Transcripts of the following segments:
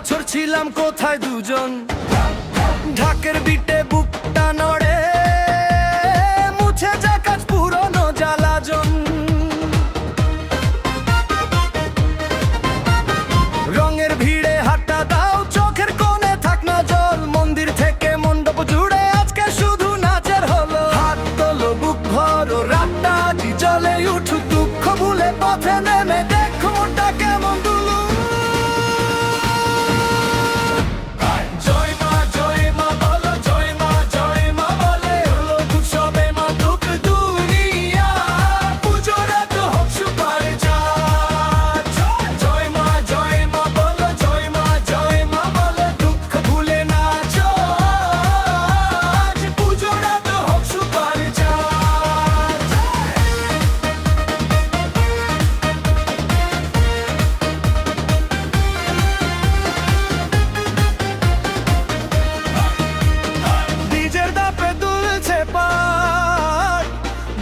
বছর ছিলাম কোথায় দুজন, ঢাকের বিটে বুকটা নড়ে, মুছে যা কাজ পুরনো জ্বালাজন। রঙের ভিড়ে হাঁটা দাও, চোখের কোণে থাক না জল, মন্দির থেকে মণ্ডপ জুড়ে আজকে শুধু নাচের হলো। হাত তোলো, বুক ভরো, রাতটা জি জ্বলে উঠুক, দুঃখ ভুলে পথে নেমে দেখো মনটা কেমন দুলু।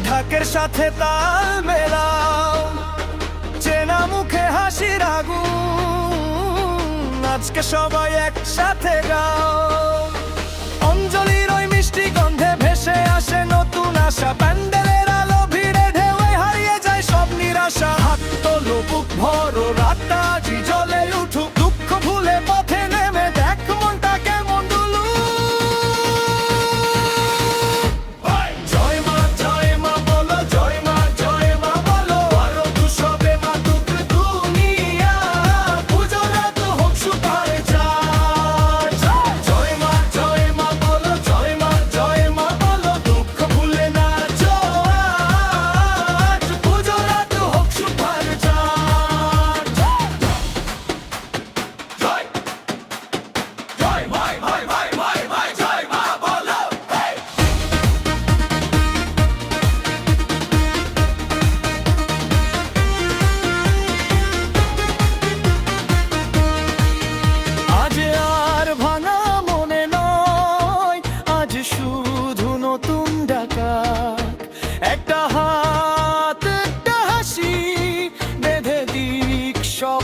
ঢাকের সাথে তাল মেলাও, চেনা মুখে হাসির আগুন, আজকে সবাই একসাথে গাও। অঞ্জলির ওই মিষ্টি গন্ধে ভেসে আসে নতুন আশা, প্যান্ডেলের আলো ভিড়ে ঢেউয়ে হারিয়ে যায় সব নিরাশা। হাত তোলো, বুক ভরো, রাতটা জি জ্বলে উঠুক, দুঃখ ভুলে পথে নেমে দেখ মনটা কেমন দুলু। শুধু নতুন ডাকাত, একটা হাত, একটা হাসি বেঁধে দিক সব